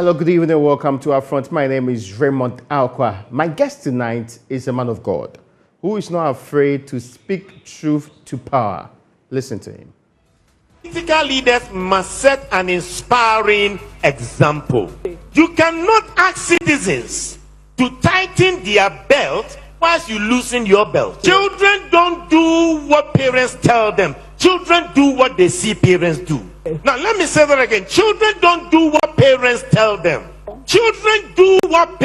Hello, good evening. Welcome to Our Front. My name is Raymond Acquah. My guest tonight is a man of God who is not afraid to speak truth to power. Listen to him. Political leaders must set an inspiring example. You cannot ask citizens to tighten their belt whilst you loosen your belt. Children don't do what parents tell them. Children do what they see parents do. Now let me say that again. Children don't do what parents tell them. Children do what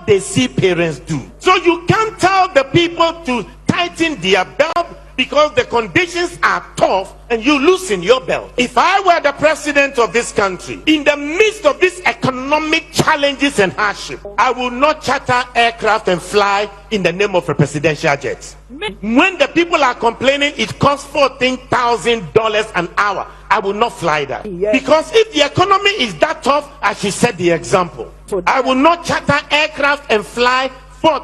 they see parents do. So you can't tell the people to tighten their belt because the conditions are tough and you loosen your belt. If I were the president of this country, in the midst of these economic challenges and hardship, I will not charter aircraft and fly in the name of a presidential jet. When the people are complaining it costs $14,000 an hour, I will not fly that. Because if the economy is that tough, I should set the example. I will not charter aircraft and fly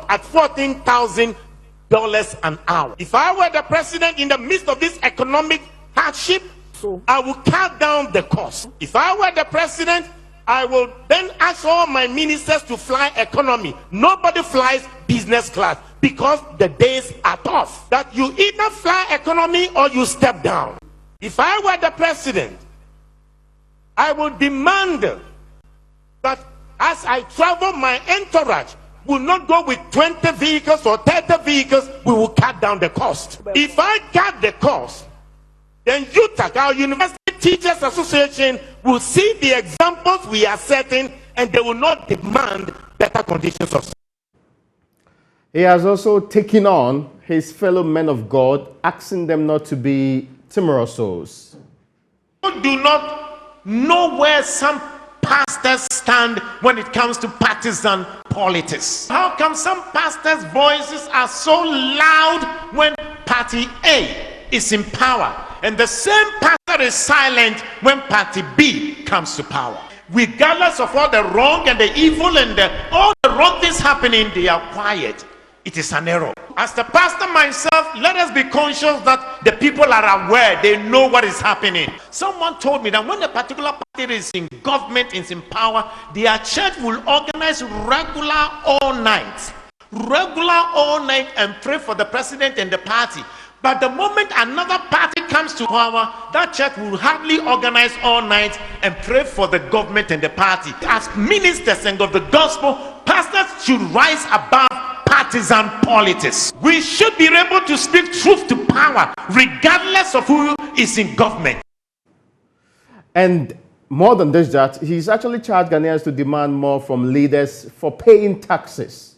at $14,000 an hour. If I were the president in the midst of this economic hardship, I will cut down the cost. If I were the president, I will then ask all my ministers to fly economy. Nobody flies business class because the days are tough. That you either fly economy or you step down. If I were the president, I would demand that as I travel, my entourage will not go with 20 vehicles or 30 vehicles. We will cut down the cost. If I cut the cost, then UTAC, our University Teachers Association, will see the examples we are setting and they will not demand better conditions of. He has also taken on his fellow men of God, asking them not to be timorous souls. You do not know where some pastors stand when it comes to partisan politics. How come some pastors' voices are so loud when party A is in power and the same pastor is silent when party B comes to power? Regardless of all the wrong and the evil and all the wrong things happening, they are quiet. It is an error. As the pastor myself, let us be conscious that the people are aware, they know what is happening. Someone told me that when a particular party is in government, is in power, their church will organize regular all night and pray for the president and the party. But the moment another party comes to power, that church will hardly organize all night and pray for the government and the party. As ministers and of the gospel, pastors should rise above partisan politics. We should be able to speak truth to power regardless of who is in government. And more than this, that he's actually charged Ghanaians to demand more from leaders for paying taxes.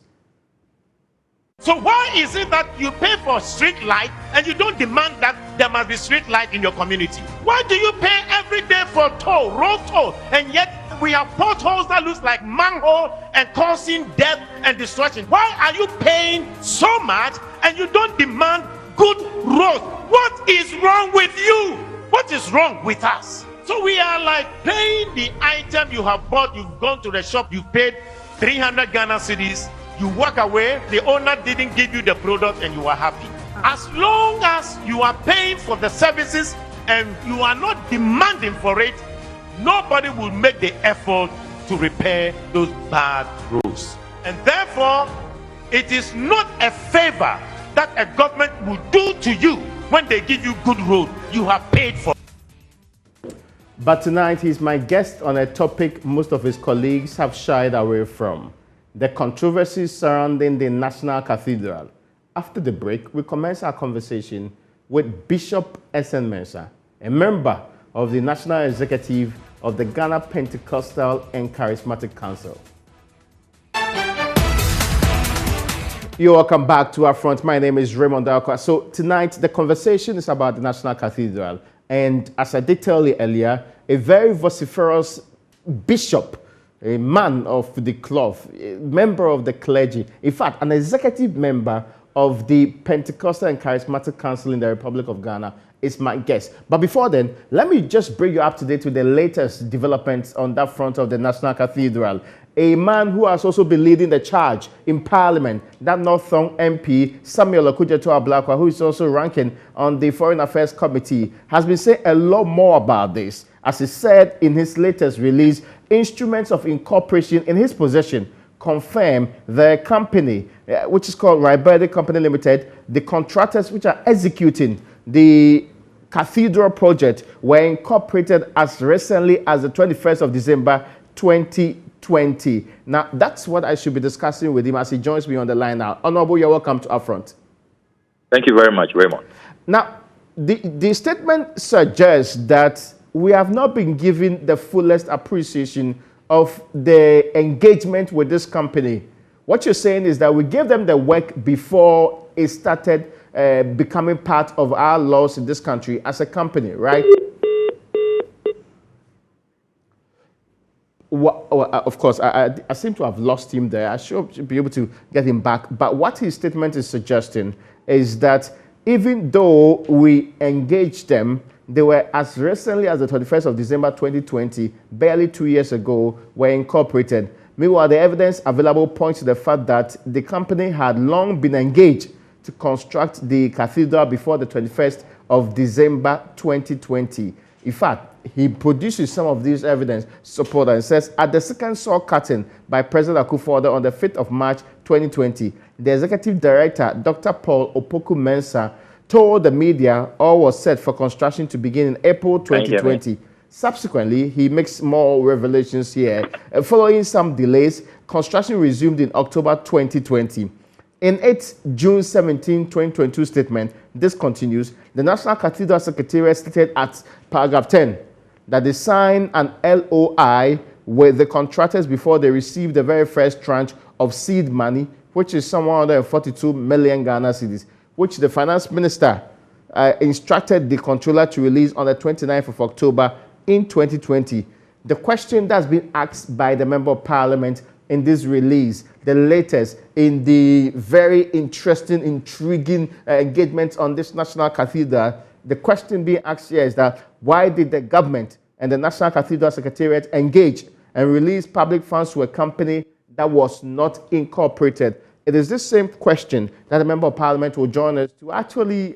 So why is it that you pay for street light and you don't demand that there must be street light in your community? Why do you pay every day for toll, road toll, and yet we have potholes that looks like manhole and causing death and destruction? Why are you paying so much and you don't demand good roads? What is wrong with you? What is wrong with us? So we are like paying the item you have bought. You've gone to the shop, you paid 300 Ghana cedis. You walk away, the owner didn't give you the product and you are happy. As long as you are paying for the services and you are not demanding for it, nobody will make the effort to repair those bad roads. And therefore, it is not a favor that a government will do to you when they give you good road. You have paid for. But tonight, he's my guest on a topic most of his colleagues have shied away from: the controversies surrounding the National Cathedral. After the break, we commence our conversation with Bishop Mensah, a member of the National Executive of the Ghana Pentecostal and Charismatic Council. You're welcome back to Our Front. My name is Raymond Acquah. So tonight, the conversation is about the National Cathedral. And as I did tell you earlier, a very vociferous bishop, a man of the cloth, a member of the clergy, in fact, an executive member of the Pentecostal and Charismatic Council in the Republic of Ghana, is my guest. But before then, let me just bring you up to date with the latest developments on that front of the National Cathedral. A man who has also been leading the charge in Parliament, that Northern MP, Samuel Okudzeto-Ablakwa, who is also ranking on the Foreign Affairs Committee, has been saying a lot more about this. As he said in his latest release, instruments of incorporation in his possession confirm the company, which is called Raybedi Company Limited, the contractors which are executing the Cathedral project were incorporated as recently as the 21st of December 2020. Now, that's what I should be discussing with him as he joins me on the line now. Honorable, you're welcome to UPfront. Thank you very much, Raymond. Now, the statement suggests that we have not been given the fullest appreciation of the engagement with this company. What you're saying is that we gave them the work before it started becoming part of our laws in this country as a company, right? Of course, I seem to have lost him there. I should be able to get him back. But what his statement is suggesting is that even though we engaged them, they were as recently as the 31st of December 2020, barely 2 years ago, were incorporated. Meanwhile, the evidence available points to the fact that the company had long been engaged to construct the cathedral before the 21st of December 2020. In fact, he produces some of these evidence support and says, at the second saw cutting by President Akufo-Addo on the 5th of March 2020, the executive director, Dr. Paul Opoku Mensah, told the media all was set for construction to begin in April 2020. Subsequently, he makes more revelations here. Following some delays, construction resumed in October 2020. In its June 17, 2022 statement, this continues, the National Cathedral Secretariat stated at paragraph 10 that they signed an LOI with the contractors before they received the very first tranche of seed money, which is some 142 million Ghana cedis, which the finance minister instructed the controller to release on the 29th of October in 2020. The question that's been asked by the Member of Parliament in this release, the latest in the very interesting, intriguing engagement on this National Cathedral, the question being asked here is that why did the government and the National Cathedral Secretariat engage and release public funds to a company that was not incorporated? It is this same question that the Member of Parliament will join us to actually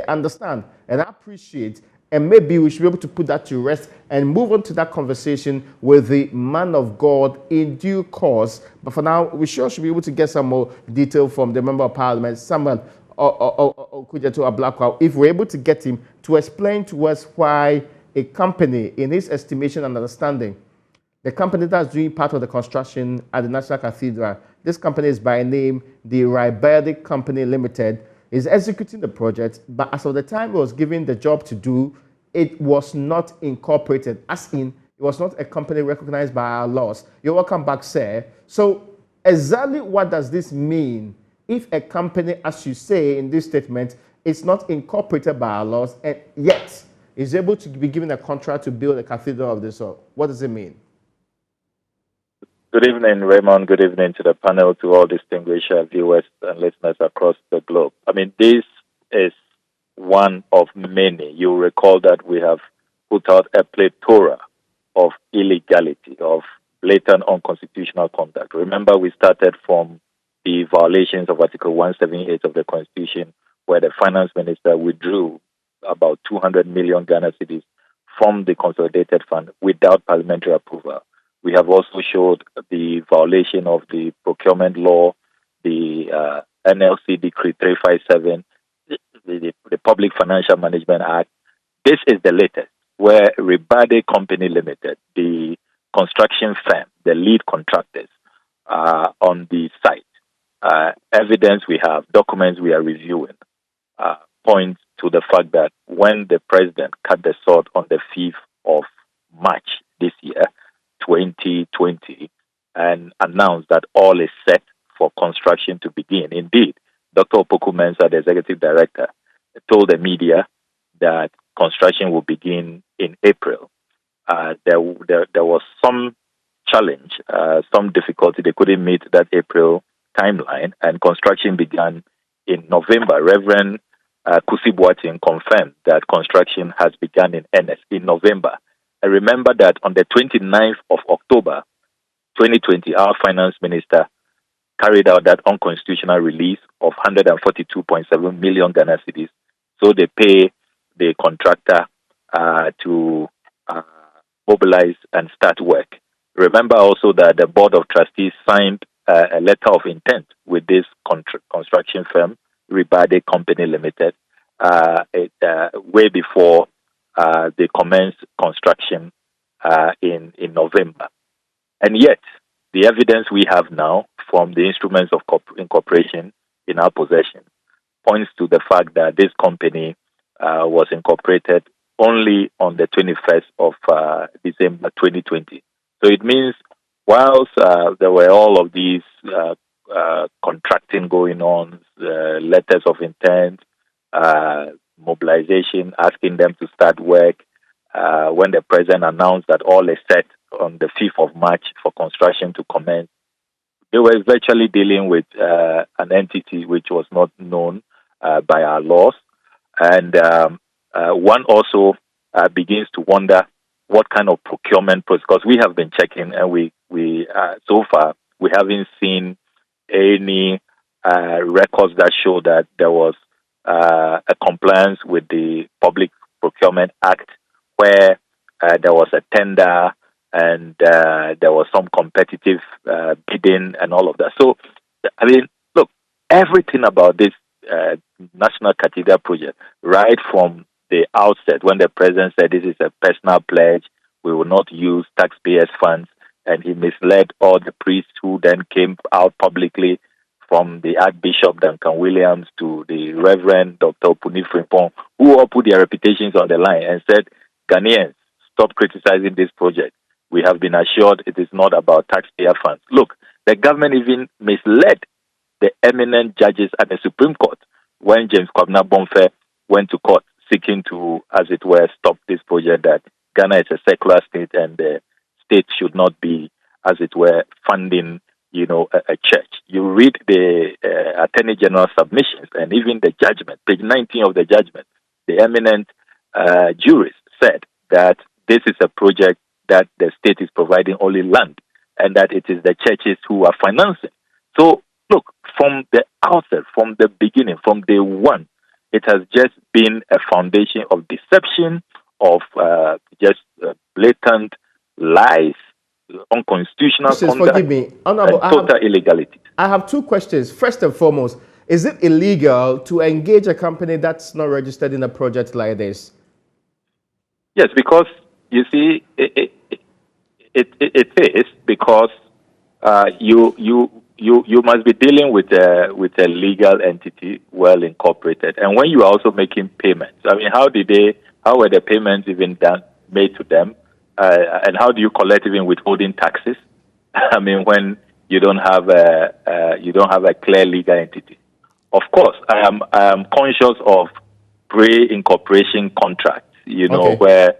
understand and appreciate, and maybe we should be able to put that to rest and move on to that conversation with the man of God in due course. But for now, we sure should be able to get some more detail from the Member of Parliament, Samuel Okudzeto-Ablakwa, if we're able to get him to explain to us why a company, in his estimation and understanding, the company that's doing part of the construction at the National Cathedral, this company is by name the Raybedi Company Limited, is executing the project, but as of the time it was given the job to do, it was not incorporated, as in, it was not a company recognized by our laws. You're welcome back, sir. So exactly what does this mean if a company, as you say in this statement, is not incorporated by our laws and yet is able to be given a contract to build a cathedral of this sort? What does it mean? Good evening, Raymond. Good evening to the panel, to all distinguished viewers and listeners across the globe. I mean, this is one of many. You recall that we have put out a plethora of illegality, of blatant unconstitutional conduct. Remember, we started from the violations of Article 178 of the Constitution, where the finance minister withdrew about 200 million Ghana cedis from the consolidated fund without parliamentary approval. We have also showed the violation of the procurement law, the NLC Decree 357, the Public Financial Management Act. This is the latest, where Raybedi Company Limited, the construction firm, the lead contractors, on the site. Evidence we have, documents we are reviewing, point to the fact that when the president cut the sword on the 5th of March this year, 2020, and announced that all is set for construction to begin. Indeed, Dr. Opoku Mensah, the executive director, told the media that construction will begin in April. There was some challenge, some difficulty. They couldn't meet that April timeline, and construction began in November. Reverend Kusi Boateng confirmed that construction has begun in earnest in November. I remember that on the 29th of October 2020, our finance minister carried out that unconstitutional release of 142.7 million Ghana cedis. So they pay the contractor to mobilize and start work. Remember also that the Board of Trustees signed a letter of intent with this construction firm, Rebade Company Limited, way before they commenced construction in November. And yet, the evidence we have now from the instruments of incorporation in our possession points to the fact that this company was incorporated only on the 21st of December 2020. So it means whilst there were all of these contracting going on, letters of intent, mobilization, asking them to start work, when the president announced that all is set on the 5th of March for construction to commence, they were virtually dealing with an entity which was not known by our laws. And one also begins to wonder what kind of procurement process, because we have been checking and we so far we haven't seen any records that show that there was a compliance with the Public Procurement Act where there was a tender and there was some competitive bidding and all of that. So, I mean, look, everything about this National Cathedral project, right from the outset, when the president said this is a personal pledge, we will not use taxpayers' funds, and he misled all the priests who then came out publicly, from the Archbishop Duncan Williams to the Reverend Dr. Puni Frimpong, who all put their reputations on the line and said, Ghanaians, stop criticizing this project. We have been assured it is not about taxpayer funds. Look, the government even misled the eminent judges at the Supreme Court when James Kwabena Bonfe went to court seeking to, as it were, stop this project, that Ghana is a secular state and the state should not be, as it were, funding, a church. You read the Attorney General submissions and even the judgment, page 19 of the judgment, the eminent jurist said that this is a project that the state is providing only land and that it is the churches who are financing. So, look, from the outset, from the beginning, from day one, it has just been a foundation of deception, of just blatant lies, unconstitutional conduct, forgive me, Honorable, and total illegality. I have two questions. First and foremost, is it illegal to engage a company that's not registered in a project like this? Yes, because you see, it is because you must be dealing with a legal entity, well incorporated, and when you are also making payments. I mean, how were the payments even made to them, and how do you collect even withholding taxes? I mean, when you don't have a clear legal entity. Of course, I am conscious of pre-incorporation contracts, Okay. where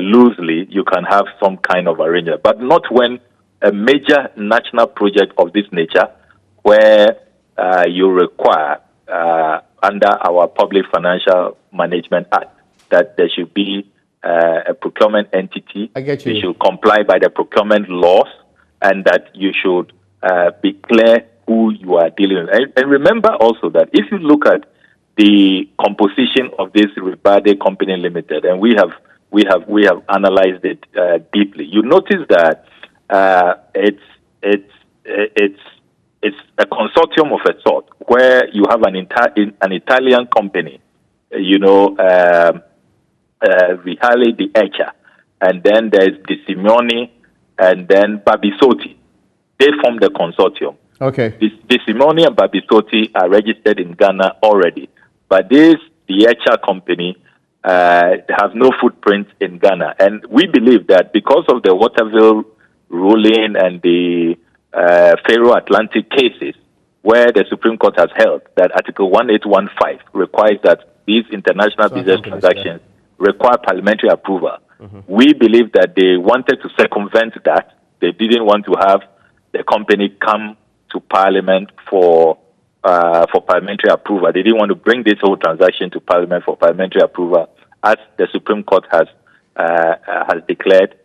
loosely you can have some kind of arrangement, but not when a major national project of this nature, where you require under our Public Financial Management Act that there should be a procurement entity. I get you. You should comply by the procurement laws, and that you should be clear who you are dealing with. And remember also that if you look at the composition of this Rebade Company Limited, and we have analyzed it deeply, you notice that it's a consortium of a sort where you have an Italian company, Vihale di Echa, and then there's Di Simeoni, and then Babisotti. They form the consortium. Okay. Di Simeoni and Babisotti are registered in Ghana already, but the Echa company have no footprint in Ghana, and we believe that because of the Waterville ruling and the Faro Atlantic cases, where the Supreme Court has held that Article 1815 requires that these international business transactions require parliamentary approval. Mm-hmm. We believe that they wanted to circumvent that. They didn't want to have the company come to Parliament for parliamentary approval. They didn't want to bring this whole transaction to Parliament for parliamentary approval, as the Supreme Court has declared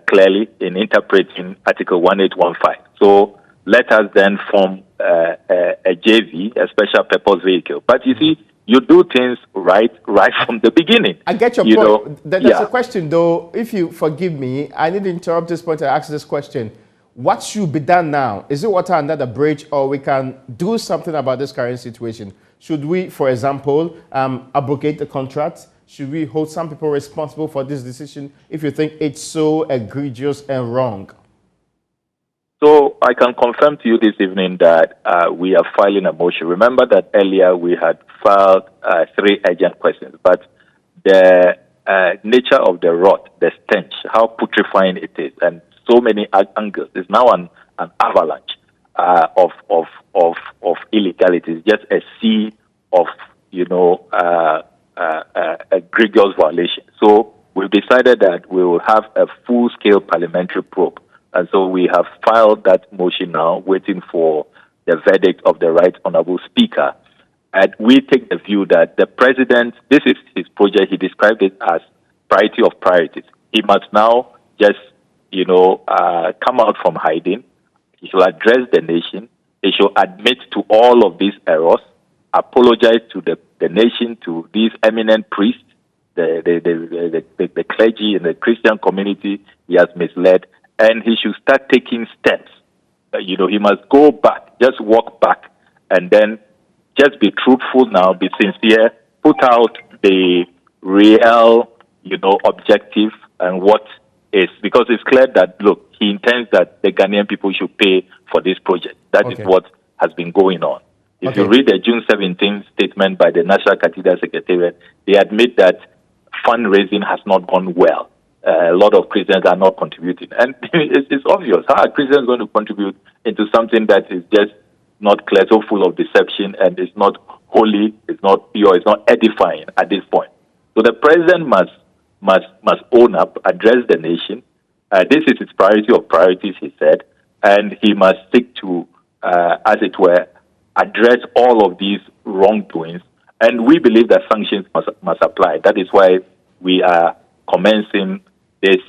clearly in interpreting Article 1815. So let us then form a JV, a special purpose vehicle. But you see, you do things right from the beginning. I get your you point. know, There's yeah. a question, though. If you forgive me, I need to interrupt this point and ask this question. What should be done now? Is it water under the bridge, or we can do something about this current situation? Should we, for example, abrogate the contract? Should we hold some people responsible for this decision if you think it's so egregious and wrong? So I can confirm to you this evening that we are filing a motion. Remember that earlier we had filed 3 urgent questions, but the nature of the rot, the stench, how putrefying it is, and so many angles, is now an avalanche of illegalities, just a sea of, egregious violation. So we've decided that we will have a full-scale parliamentary probe. And so we have filed that motion now, waiting for the verdict of the Right Honorable Speaker. And we take the view that the President, this is his project, he described it as priority of priorities. He must now just, come out from hiding. He should address the nation. He should admit to all of these errors, apologize to the nation, to these eminent priests, the clergy and the Christian community he has misled, and he should start taking steps. He must go back, just walk back, and then just be truthful now, be sincere, put out the real, objective and what is, because it's clear that, look, he intends that the Ghanaian people should pay for this project. That is what has been going on. If you read the June 17th statement by the National Cathedral Secretariat, they admit that fundraising has not gone well. A lot of Christians are not contributing. And it's obvious. How are Christians going to contribute into something that is just not clear, so full of deception, and it's not holy, it's not pure, it's not edifying at this point? So the president must own up, address the nation. This is his priority of priorities, he said, and he must seek to, as it were, address all of these wrongdoings. And we believe that sanctions must apply. That is why we are commencing this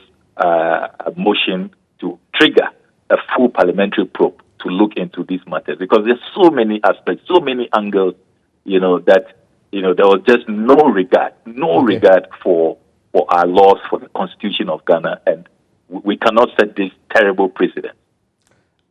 motion to trigger a full parliamentary probe to look into these matters, because there's so many aspects, so many angles, that there was just no regard for our laws, for the Constitution of Ghana, and we cannot set this terrible precedent.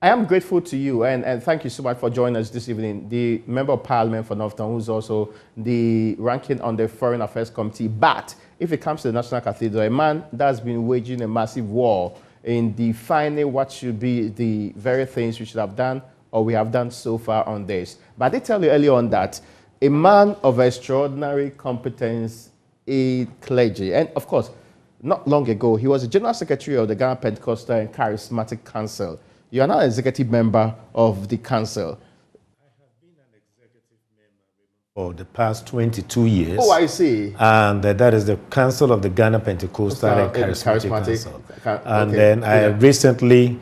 I am grateful to you, and thank you so much for joining us this evening. The Member of Parliament for Northern, who's also the ranking on the Foreign Affairs Committee. But if it comes to the National Cathedral, a man that's been waging a massive war in defining what should be the very things we should have done or we have done so far on this. But I did tell you earlier on that a man of extraordinary competence in clergy, and of course, not long ago, he was the General Secretary of the Ghana Pentecostal and Charismatic Council. You are now an executive member of the council. I have been an executive member for the past 22 years. Oh, I see. And that is the Council of the Ghana Pentecostal and Charismatic Council. And then I recently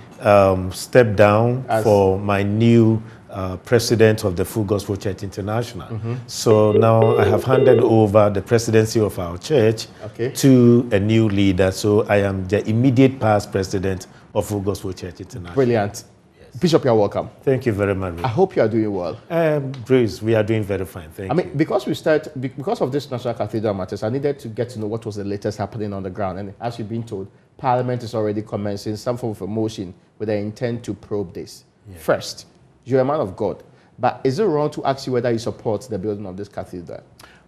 stepped down for my new president of the Full Gospel Church International. So now I have handed over the presidency of our church to a new leader. So I am the immediate past president of Full Gospel Church International. Brilliant. Yes. Bishop, you're welcome. Thank you very much. I hope you are doing well. Grace, we are doing very fine. Thank you. Because of this National Cathedral matters, I needed to get to know what was the latest happening on the ground. And as you've been told, Parliament is already commencing some form of a motion with the intent to probe this. Yeah. First, you're a man of God, but is it wrong to ask you whether you support the building of this cathedral?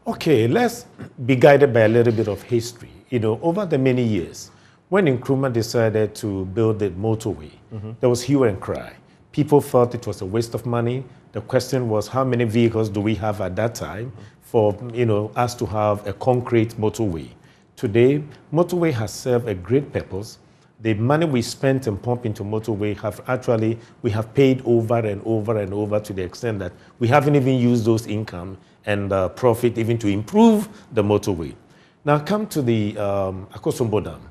Okay, let's be guided by a little bit of history. Over the many years, when Nkrumah decided to build the motorway, there was hue and cry. People felt it was a waste of money. The question was, how many vehicles do we have at that time for us to have a concrete motorway? Today, motorway has served a great purpose. The money we spent and pump into motorway we have paid over and over and over, to the extent that we haven't even used those income and profit even to improve the motorway. Now come to the Akosombo Dam.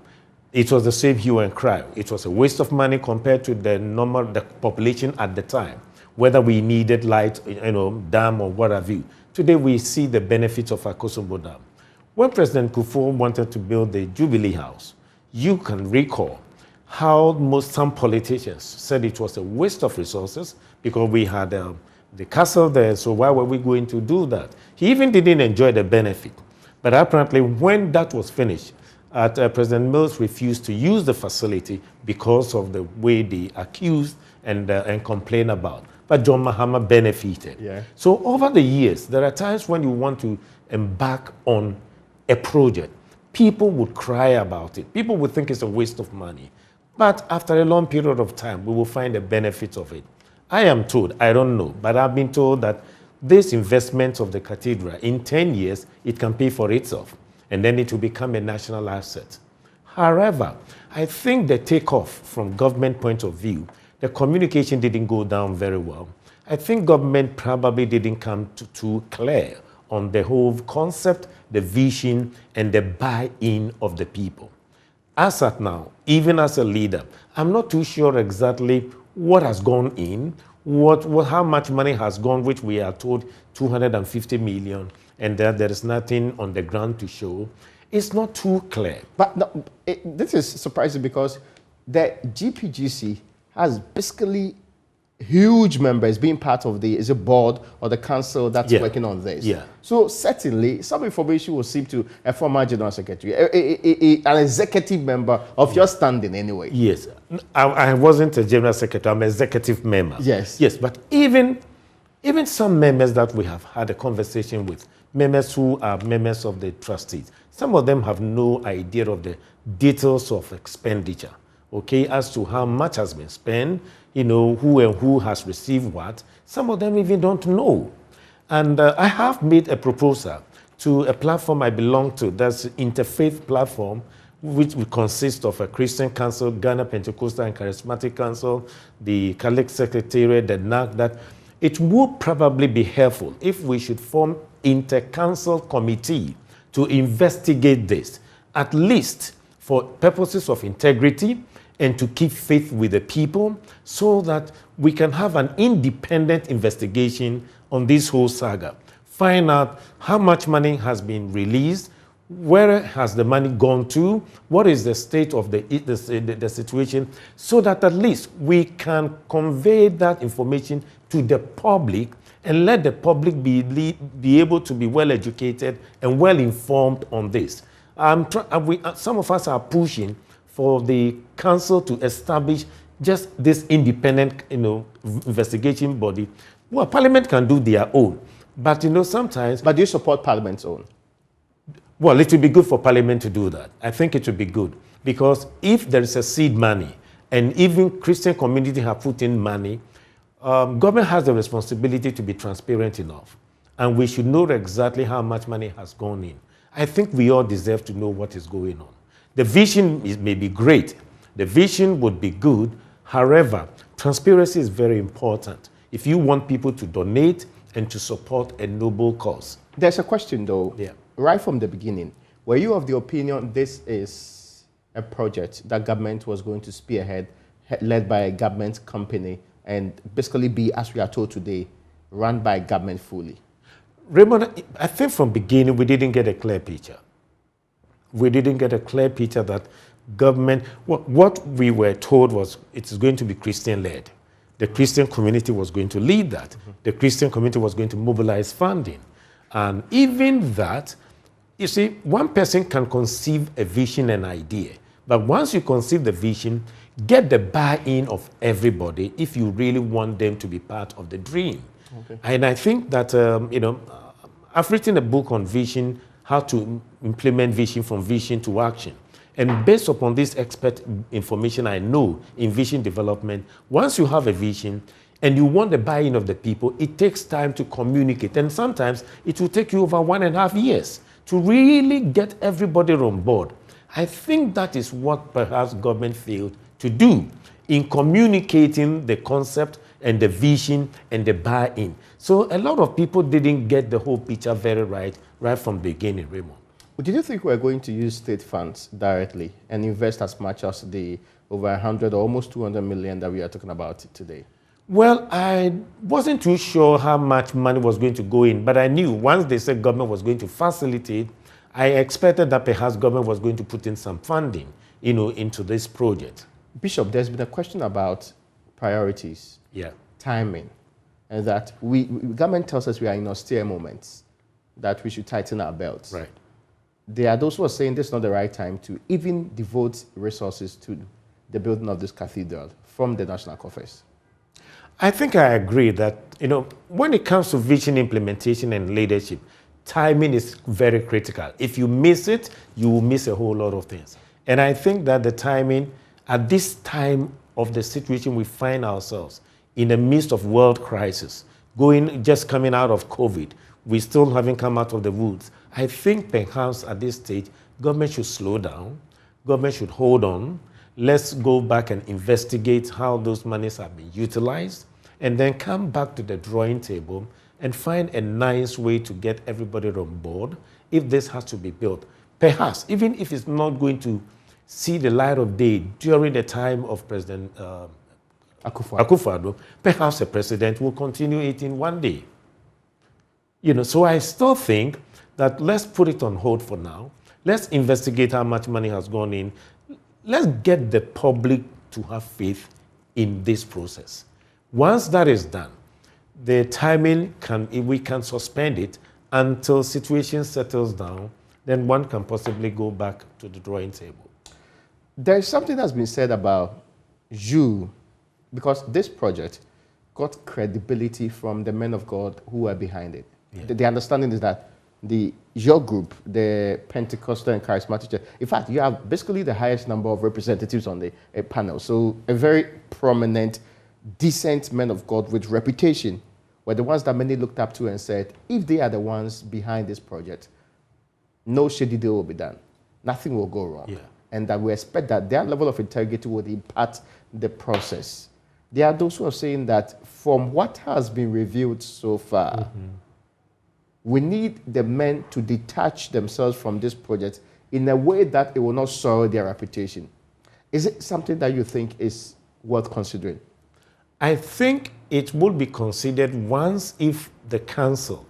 It was the same hue and cry. It was a waste of money compared to the population at the time, whether we needed light, dam or what have you. Today we see the benefits of Akosombo Dam. When President Kufuor wanted to build the Jubilee House, you can recall how some politicians said it was a waste of resources because we had the castle there, so why were we going to do that? He even didn't enjoy the benefit. But apparently, when that was finished, President Mills refused to use the facility because of the way they accused and complained about. But John Mahama benefited. Yeah. So over the years, there are times when you want to embark on a project. People would cry about it. People would think it's a waste of money. But after a long period of time, we will find the benefits of it. I am told, I don't know, but I've been told that this investment of the cathedral, in 10 years, it can pay for itself, and then it will become a national asset. However, I think the takeoff from government point of view, the communication didn't go down very well. I think government probably didn't come too clear on the whole concept, the vision, and the buy-in of the people. As at now, even as a leader, I'm not too sure exactly what has gone in, how much money has gone, which we are told 250 million, and that there is nothing on the ground to show. It's not too clear. But no, this is surprising because the GPGC has basically huge members being part of the board or the council that's working on this. Yeah. So certainly some information will seep to a former general secretary, an executive member of your standing anyway. Yes. I wasn't a general secretary, I'm an executive member. Yes. Yes, but even some members that we have had a conversation with, members who are members of the trustees, some of them have no idea of the details of expenditure, okay, as to how much has been spent, who has received what. Some of them even don't know. And I have made a proposal to a platform I belong to, that's Interfaith Platform, which will consist of a Christian Council, Ghana Pentecostal and Charismatic Council, the Catholic Secretariat, the NAC, that it would probably be helpful if we should form inter-council committee to investigate this, at least for purposes of integrity and to keep faith with the people, so that we can have an independent investigation on this whole saga. Find out how much money has been released, where has the money gone to, what is the state of the situation, so that at least we can convey that information to the public and let the public be able to be well educated and well informed on this. Some of us are pushing for the council to establish just this independent, investigation body. Well, Parliament can do their own, but sometimes. But do you support Parliament's own? Well, it would be good for Parliament to do that. I think it would be good because if there is a seed money, and even Christian community have put in money, government has the responsibility to be transparent enough, and we should know exactly how much money has gone in. I think we all deserve to know what is going on. The vision may be great. The vision would be good. However, transparency is very important if you want people to donate and to support a noble cause. There's a question, though. Yeah. Right from the beginning, were you of the opinion this is a project that government was going to spearhead, led by a government company, and basically be, as we are told today, run by government fully? Raymond, I think from beginning we didn't get a clear picture. We didn't get a clear picture that government, what we were told was it's going to be Christian-led. The Christian community was going to lead that. Mm-hmm. The Christian community was going to mobilize funding. And even that, you see, one person can conceive a vision and idea. But once you conceive the vision, get the buy-in of everybody if you really want them to be part of the dream. Okay. And I think that, I've written a book on vision, how to implement vision from vision to action. And based upon this expert information I know in vision development, once you have a vision and you want the buy-in of the people, it takes time to communicate. And sometimes it will take you over 1.5 years to really get everybody on board. I think that is what perhaps government failed to do in communicating the concept and the vision and the buy-in. So a lot of people didn't get the whole picture very right from the beginning, Raymond. Did you think we're going to use state funds directly and invest as much as the over 100 or almost 200 million that we are talking about today? Well, I wasn't too sure how much money was going to go in, but I knew once they said government was going to facilitate, I expected that perhaps government was going to put in some funding, into this project. Bishop, there's been a question about priorities, yeah, timing, and that government tells us we are in austere moments, that we should tighten our belts. Right. There are those who are saying this is not the right time to even devote resources to the building of this cathedral from the national coffers. I think I agree that, when it comes to vision implementation and leadership, timing is very critical. If you miss it, you will miss a whole lot of things. And I think that the timing, at this time of the situation we find ourselves, in the midst of world crisis, just coming out of COVID, we still haven't come out of the woods. I think perhaps at this stage, government should slow down, government should hold on, let's go back and investigate how those monies have been utilized, and then come back to the drawing table and find a nice way to get everybody on board if this has to be built. Perhaps, even if it's not going to see the light of day during the time of President Acquah, perhaps the president will continue it in one day. So I still think that let's put it on hold for now. Let's investigate how much money has gone in. Let's get the public to have faith in this process. Once that is done, the timing we can suspend it until situation settles down, then one can possibly go back to the drawing table. There is something that's been said about you, because this project got credibility from the men of God who are behind it. Yeah. The understanding is that your group, the Pentecostal and Charismatic Church, in fact, you have basically the highest number of representatives on the panel. So a very prominent, decent men of God with reputation were the ones that many looked up to and said, if they are the ones behind this project, no shady deal will be done. Nothing will go wrong. Yeah. And that we expect that their level of integrity will impact the process. There are those who are saying that from what has been revealed so far, we need the men to detach themselves from this project in a way that it will not soil their reputation. Is it something that you think is worth considering? I think it would be considered once if the council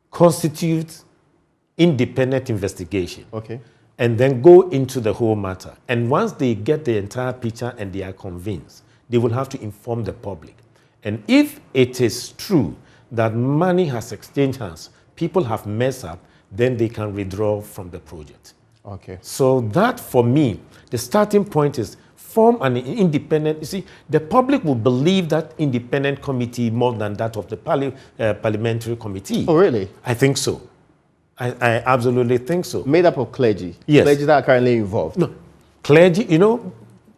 constitutes independent investigation. Okay. And then go into the whole matter. And once they get the entire picture and they are convinced, they will have to inform the public. And if it is true that money has exchanged hands, people have messed up, then they can withdraw from the project. Okay. So that, for me, the starting point is form an independent, you see, the public will believe that independent committee more than that of the parliamentary committee. Oh, really? I think so. I absolutely think so. Made up of clergy? Yes. Clergy that are currently involved? No. Clergy,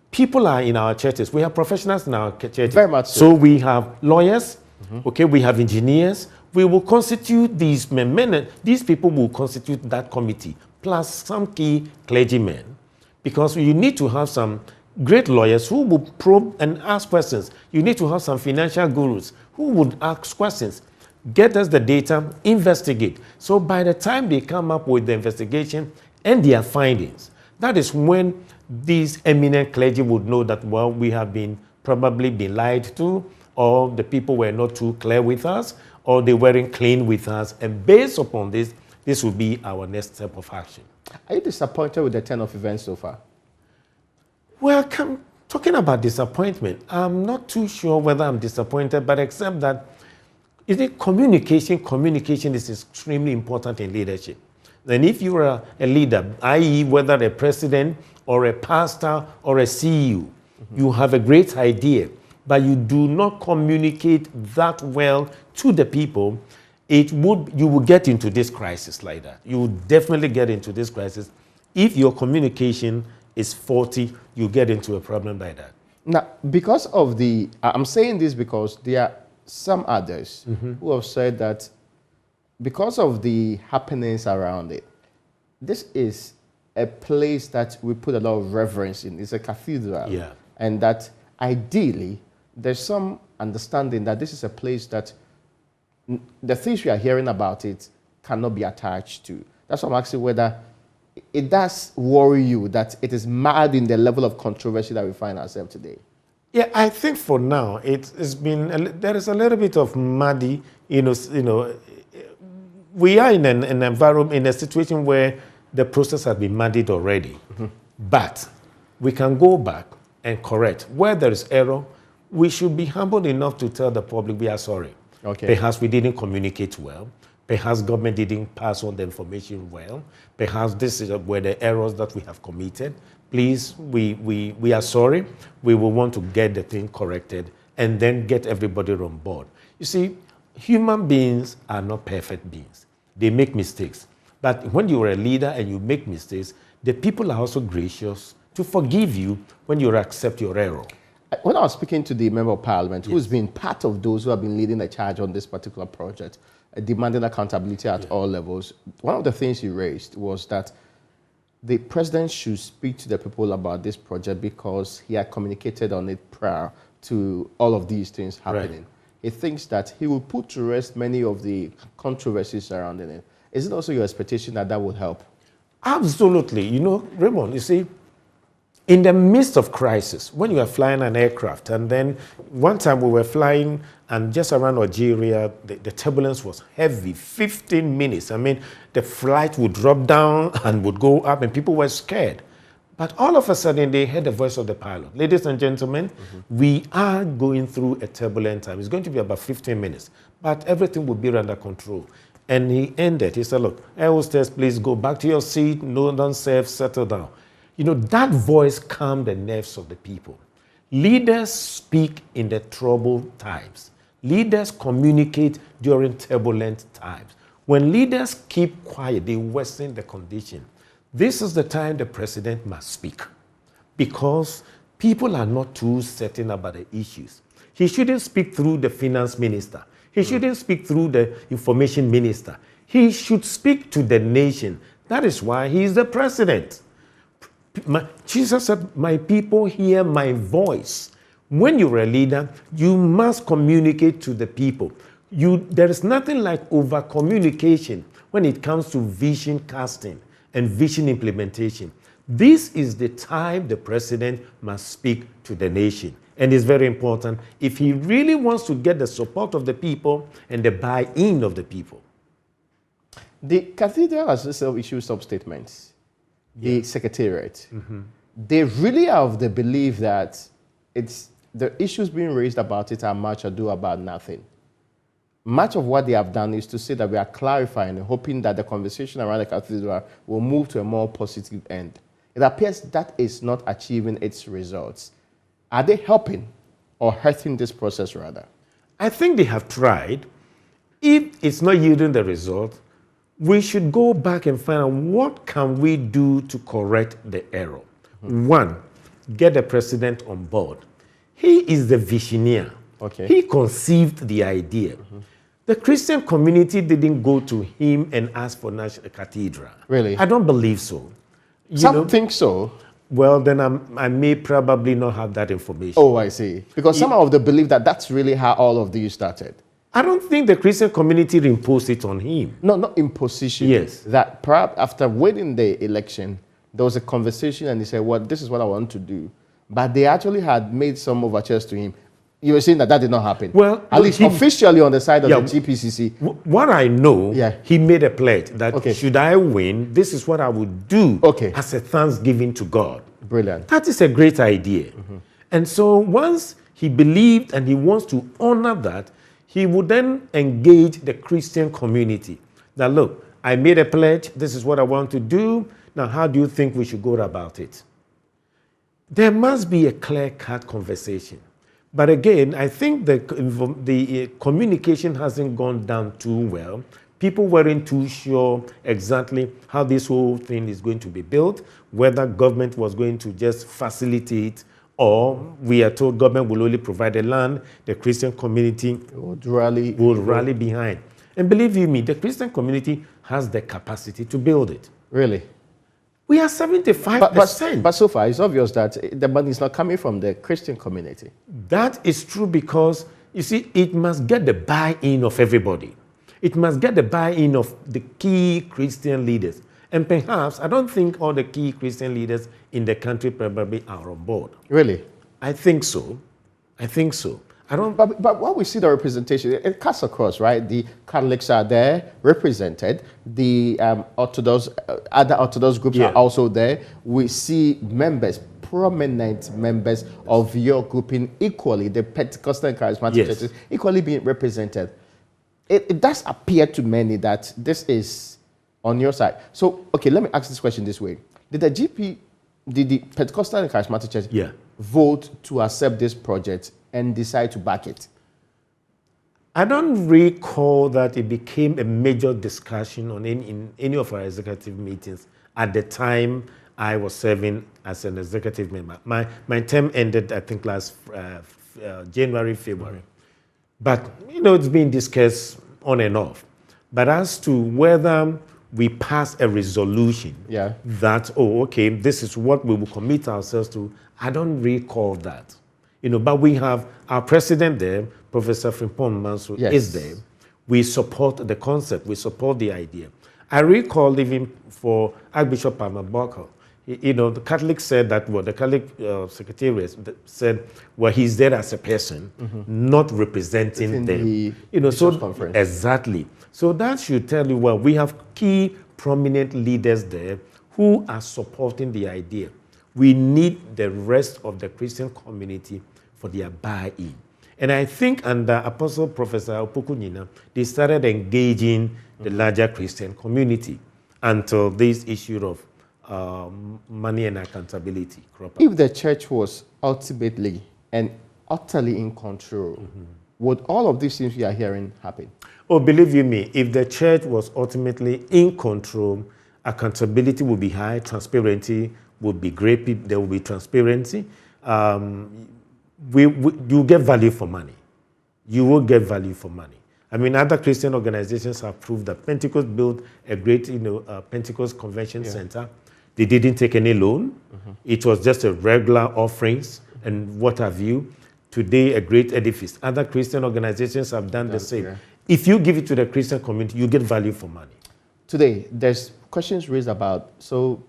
people are in our churches. We have professionals in our churches. Very much so. So we have lawyers, okay, we have engineers. We will constitute these men. These people will constitute that committee, plus some key clergymen. Because you need to have some great lawyers who will probe and ask questions. You need to have some financial gurus who would ask questions. Get us the data, investigate. So by the time they come up with the investigation and their findings, that is when these eminent clergy would know that, well, we have probably been lied to, or the people were not too clear with us, or they weren't clean with us. And based upon this, this will be our next step of action. Are you disappointed with the turn of events so far? Well, talking about disappointment, I'm not too sure whether I'm disappointed, but except that communication is extremely important in leadership. And if you are a leader, i.e. whether a president or a pastor or a CEO, you have a great idea, but you do not communicate that well to the people, you will get into this crisis like that. You will definitely get into this crisis. If your communication is faulty, you get into a problem like that. Now, because of I'm saying this because there are some others who have said that because of the happenings around it, this is a place that we put a lot of reverence in. It's a cathedral. Yeah. And that ideally, there's some understanding that this is a place that the things we are hearing about it cannot be attached to. That's why I'm asking whether it does worry you that it is mad in the level of controversy that we find ourselves today. Yeah, I think for now there is a little bit of muddy. We are in an environment, in a situation where the process has been muddied already, but we can go back and correct where there is error. We should be humble enough to tell the public we are sorry. Okay. Perhaps we didn't communicate well. Perhaps government didn't pass on the information well. Perhaps this is where the errors that we have committed. Please, we are sorry. We will want to get the thing corrected and then get everybody on board. You see, human beings are not perfect beings. They make mistakes. But when you are a leader and you make mistakes, the people are also gracious to forgive you when you accept your error. When I was speaking to the member of parliament, who's been part of those who have been leading the charge on this particular project, demanding accountability at all levels, one of the things he raised was that the president should speak to the people about this project because he had communicated on it prior to all of these things happening. Right. He thinks that he will put to rest many of the controversies surrounding it. Is it also your expectation that that will help? Absolutely. You know, Raymond, you see, in the midst of crisis, when you are flying an aircraft, and then one time we were flying and just around Algeria, the turbulence was heavy, 15 minutes. I mean, the flight would drop down and would go up and people were scared. But all of a sudden, they heard the voice of the pilot. Ladies and gentlemen, we are going through a turbulent time. It's going to be about 15 minutes, but everything will be under control. And he ended. He said, look, air hostess, please go back to your seat. No, don't serve, settle down. You know, that voice calmed the nerves of the people. Leaders speak in the troubled times. Leaders communicate during turbulent times. When leaders keep quiet, they worsen the condition. This is the time the president must speak because people are not too certain about the issues. He shouldn't speak through the finance minister. He shouldn't speak through the information minister. He should speak to the nation. That is why he is the president. Jesus said, my people hear my voice. When you're a leader, you must communicate to the people. There is nothing like over-communication when it comes to vision casting and vision implementation. This is the time the president must speak to the nation. And it's very important if he really wants to get the support of the people and the buy-in of the people. The cathedral has issued some statements. The secretariat, they really are of the belief that the issues being raised about it are much ado about nothing. Much of what they have done is to say that we are clarifying and hoping that the conversation around the cathedral will move to a more positive end. It appears that is not achieving its results. Are they helping or hurting this process rather? I think they have tried. If it's not yielding the result, we should go back and find out what can we do to correct the error. One, get the president on board. He is the visioneer. Okay. He conceived the idea. The Christian community didn't go to him and ask for national cathedral. Really? I don't believe so. Some think so. Well, then I may probably not have that information. Oh, I see. Because some of them believe that that's really how all of these started. I don't think the Christian community imposed it on him. No, not imposition. Yes. That perhaps after winning the election, there was a conversation and he said, well, this is what I want to do. But they actually had made some overtures to him. You were saying that did not happen. Well, at least officially on the side of the GPCC. What I know, he made a pledge that should I win, this is what I would do as a thanksgiving to God. Brilliant. That is a great idea. And so once he believed and he wants to honor that, he would then engage the Christian community. That, look, I made a pledge, this is what I want to do, now how do you think we should go about it? There must be a clear-cut conversation. But again, I think the communication hasn't gone down too well. People weren't too sure exactly how this whole thing is going to be built, whether government was going to just facilitate, or we are told government will only provide the land, the Christian community would rally behind. And believe you me, the Christian community has the capacity to build it. Really? We are 75%. But so far, it's obvious that the money is not coming from the Christian community. That is true because, you see, it must get the buy-in of everybody. It must get the buy-in of the key Christian leaders. And perhaps, I don't think all the key Christian leaders in the country probably are on board. Really? I think so. But what we see the representation, it cuts across, right? The Catholics are there represented. The other Orthodox groups are also there. We see members, prominent members of your grouping equally, the Pentecostal and Charismatic churches, equally being represented. it does appear to many that this is on your side. So, okay, let me ask this question this way. Did the Pentecostal and Charismatic Church vote to accept this project and decide to back it? I don't recall that it became a major discussion in any of our executive meetings at the time I was serving as an executive member. My term ended, I think, last January, February. But, it's been discussed on and off. But as to whether we pass a resolution that, this is what we will commit ourselves to, I don't recall that. But we have our president there, Professor Frimpong Manso, is there. We support the concept. We support the idea. I recall even for Archbishop Amaboko, the Catholics said that, the Catholic Secretariat said, he's there as a person, not representing them. Conference. Exactly. So that should tell you, we have key prominent leaders there who are supporting the idea. We need the rest of the Christian community for their buy-in. And I think under Apostle Professor Opoku-Nyina, they started engaging the larger Christian community until this issue of money and accountability crop up. If the church was ultimately and utterly in control, would all of these things we are hearing happen? Oh, believe you me, if the church was ultimately in control, accountability would be high, transparency would be great, there will be transparency. You get value for money. You will get value for money. I mean, other Christian organizations have proved that Pentecost built a great, Pentecost Convention Center. They didn't take any loan. It was just a regular offerings and what have you. Today, a great edifice. Other Christian organizations have done the same. If you give it to the Christian community, you get value for money. Today, there's questions raised about, so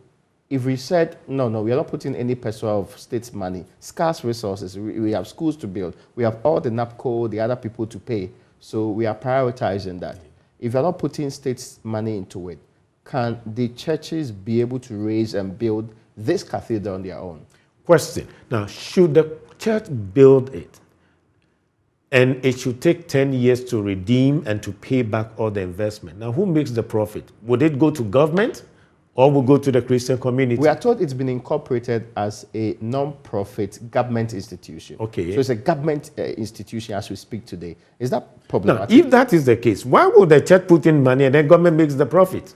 if we said, no, we are not putting any peso of state's money, scarce resources, we have schools to build, we have all the NAPCO, the other people to pay, so we are prioritizing that. If you're not putting state's money into it, can the churches be able to raise and build this cathedral on their own? Question. Now, should the church build it, and it should take 10 years to redeem and to pay back all the investment? Now, who makes the profit? Would it go to government or will go to the Christian community? We are told it's been incorporated as a non-profit government institution. Okay. So it's a government institution as we speak today. Is that problematic? Now, if that is the case, why would the church put in money and then government makes the profit?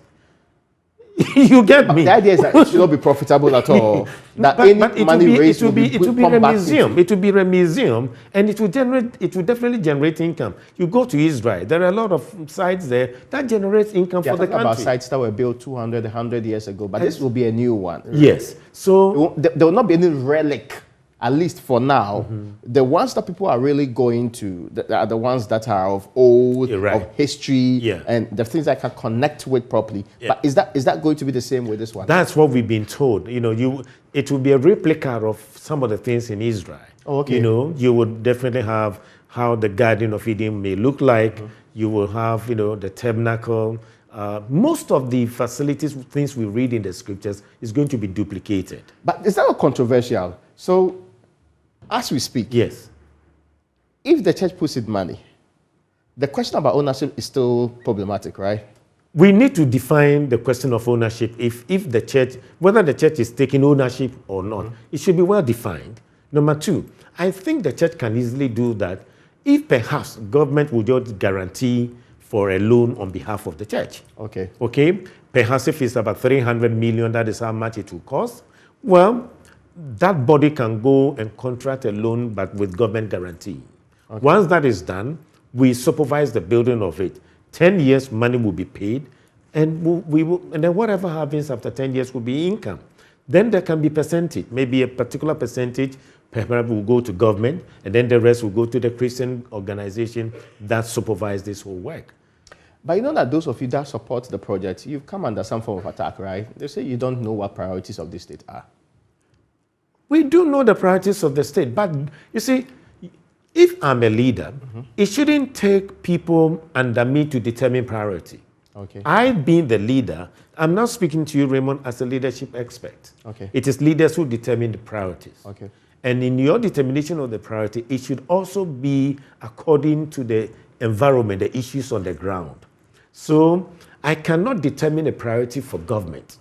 You get me? The idea is that it should not be profitable at all. That any money raised will be a museum. It will be a museum, and it will definitely generate income. You go to Israel, there are a lot of sites there that generates income for the country. About sites that were built 200, 100 years ago, but this will be a new one. Right? Yes. So there will not be any relic, at least for now. The ones that people are really going to are the ones that are of old, of history, and the things I can connect with properly. But is that going to be the same with this one? That's what we've been told. It will be a replica of some of the things in Israel. Oh, okay. You would definitely have how the Garden of Eden may look like. You will have, the tabernacle. Most of the facilities, things we read in the scriptures, is going to be duplicated. But is that not controversial? So, as we speak, yes, if the church puts in money, the question about ownership is still problematic, right? We need to define the question of ownership. If the church, whether the church is taking ownership or not, it should be well defined. Number two, I think the church can easily do that if perhaps government will just guarantee for a loan on behalf of the church. Okay. Okay? Perhaps if it's about 300 million, that is how much it will cost. Well, that body can go and contract a loan, but with government guarantee. Okay. Once that is done, we supervise the building of it. 10 years, money will be paid, and and then whatever happens after 10 years will be income. Then there can be percentage, maybe a particular percentage, perhaps will go to government, and then the rest will go to the Christian organization that supervise this whole work. But you know that those of you that support the project, you've come under some form of attack, right? They say you don't know what priorities of the state are. We do know the priorities of the state, but you see, if I'm a leader, it shouldn't take people under me to determine priority. Okay. I being the leader, I'm not speaking to you, Raymond, as a leadership expert. Okay. It is leaders who determine the priorities. Okay. And in your determination of the priority, it should also be according to the environment, the issues on the ground. So I cannot determine a priority for government.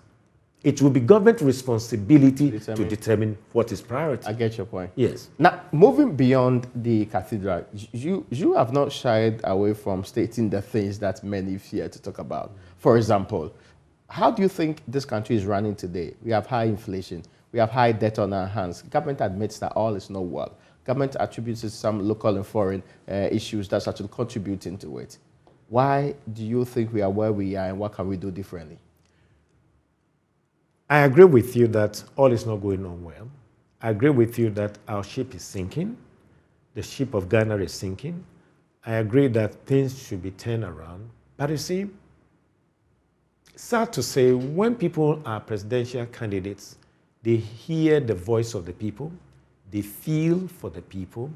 It will be government responsibility to determine what is priority. I get your point. Yes. Now, moving beyond the cathedral, you have not shied away from stating the things that many fear to talk about. For example, how do you think this country is running today? We have high inflation. We have high debt on our hands. Government admits that all is not well. Government attributes some local and foreign issues that's actually contributing to it. Why do you think we are where we are, and what can we do differently? I agree with you that all is not going on well. I agree with you that our ship is sinking. The ship of Ghana is sinking. I agree that things should be turned around. But you see, sad to say, when people are presidential candidates, they hear the voice of the people, they feel for the people,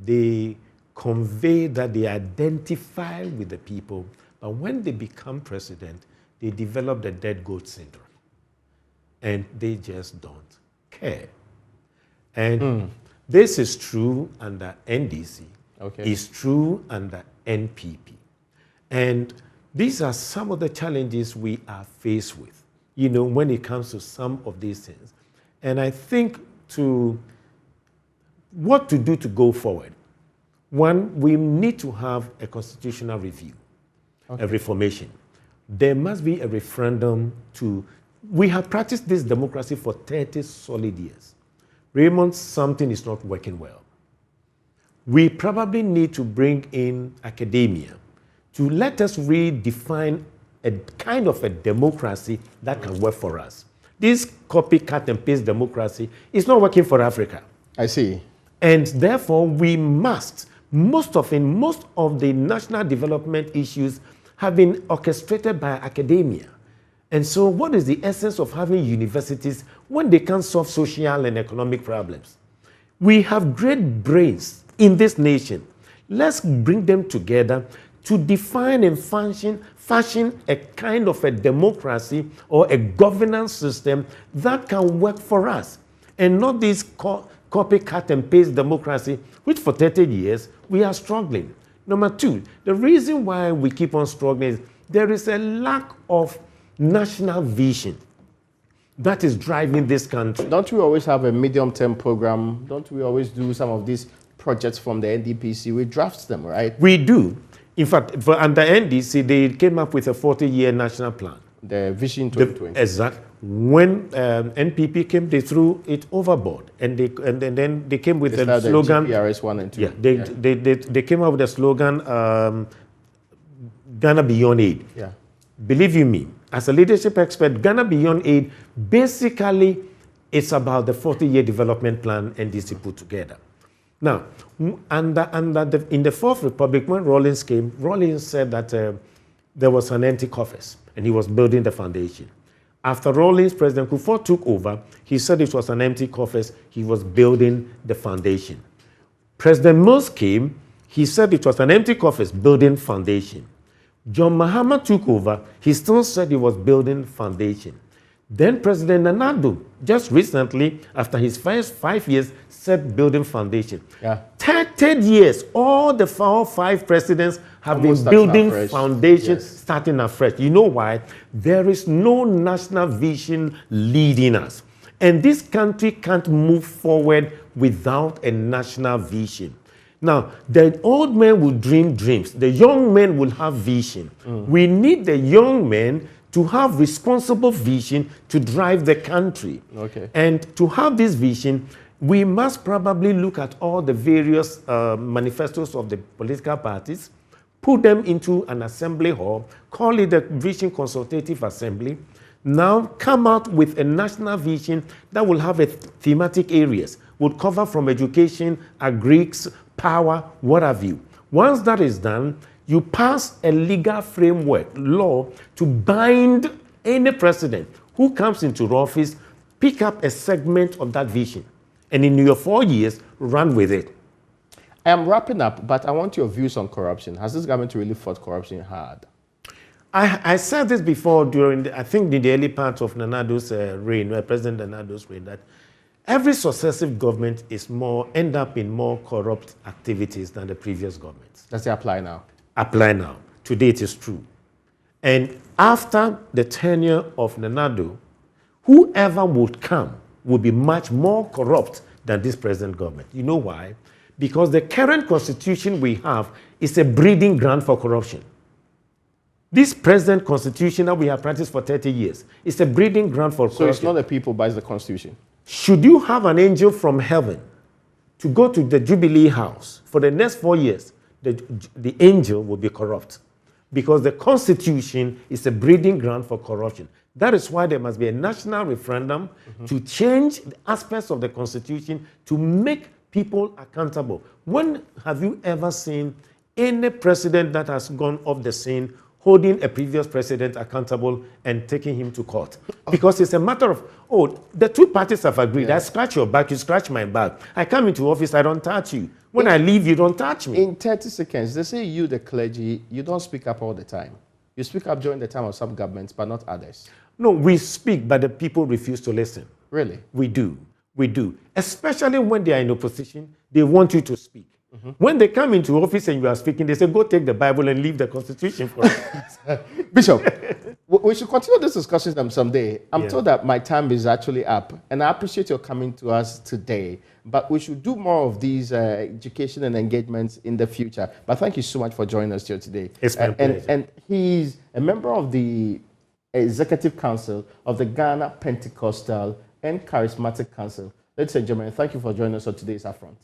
they convey that they identify with the people, but when they become president, they develop the dead goat syndrome. And they just don't care. And this is true under NDC. Okay. It's true under NPP. And these are some of the challenges we are faced with, when it comes to some of these things. And I think what to do to go forward. One, we need to have a constitutional review, a reformation. There must be a referendum we have practiced this democracy for 30 solid years. Raymond, something is not working well. We probably need to bring in academia to let us redefine a kind of a democracy that can work for us. This copycat and paste democracy is not working for Africa. I see. And therefore, we must, most of the national development issues have been orchestrated by academia. And so what is the essence of having universities when they can't solve social and economic problems? We have great brains in this nation. Let's bring them together to define and fashion a kind of a democracy or a governance system that can work for us, and not this copycat and paste democracy, which for 30 years we are struggling. Number two, the reason why we keep on struggling is there is a lack of national vision that is driving this country. Don't we always have a medium-term program? Don't we always do some of these projects from the NDPC? We draft them, right? We do. In fact, under NDC, they came up with a 40-year national plan. The Vision 2020. Exactly. When NPP came, they threw it overboard, and then they came with a slogan. GPRS 1 and 2. Yeah, they came up with a slogan, Ghana Beyond Aid. Yeah. Believe you me, as a leadership expert, Ghana Beyond Aid, basically, it's about the 40-year development plan NDC put together. Now, in the Fourth Republic, when Rawlings came, Rawlings said that there was an empty coffers, and he was building the foundation. After Rawlings, President Kufuor took over, he said it was an empty coffers, he was building the foundation. President Mills came, he said it was an empty coffers, building foundation. John Mahama took over, he still said he was building foundation. Then President Nana Addo, just recently, after his first 5 years, said building foundation. Yeah. 30 years, all the 5 presidents have Almost been building foundations, yes. starting afresh. You know why? There is no national vision leading us. And this country can't move forward without a national vision. Now, the old men will dream dreams. The young men will have vision. We need the young men to have responsible vision to drive the country. Okay. And to have this vision, we must probably look at all the various manifestos of the political parties, put them into an assembly hall, call it the Vision Consultative Assembly, now come out with a national vision that will have a thematic areas, would cover from education, agrics, power, what have you. Once that is done, you pass a legal framework, law, to bind any president who comes into office, pick up a segment of that vision, and in your 4 years, run with it. I am wrapping up, but I want your views on corruption. Has this government really fought corruption hard? I said this before during, I think, in the early part of Nana Addo's reign, President Nana Addo's reign, that every successive government end up in more corrupt activities than the previous governments. Does it apply now? Apply now. Today it is true. And after the tenure of Nanado, whoever would come would be much more corrupt than this present government. You know why? Because the current constitution we have is a breeding ground for corruption. This present constitution that we have practiced for 30 years is a breeding ground for corruption. So it's not the people, but it's the constitution. Should you have an angel from heaven to go to the Jubilee House for the next 4 years, the angel will be corrupt. Because the constitution is a breeding ground for corruption. That is why there must be a national referendum to change the aspects of the constitution to make people accountable. When have you ever seen any president that has gone off the scene holding a previous president accountable and taking him to court? Because it's a matter of, the two parties have agreed. Yeah. I scratch your back, you scratch my back. I come into office, I don't touch you. When I leave, you don't touch me. In 30 seconds, they say you, the clergy, you don't speak up all the time. You speak up during the time of some governments, but not others. No, we speak, but the people refuse to listen. Really? We do. We do. Especially when they are in opposition, they want you to speak. When they come into office and you are speaking, they say, go take the Bible and leave the Constitution for us. Bishop, we should continue this discussion someday. I'm told that my time is actually up, and I appreciate your coming to us today. But we should do more of these education and engagements in the future. But thank you so much for joining us here today. It's my pleasure. And he's a member of the Executive Council of the Ghana Pentecostal and Charismatic Council. Ladies and gentlemen, thank you for joining us on today's Upfront.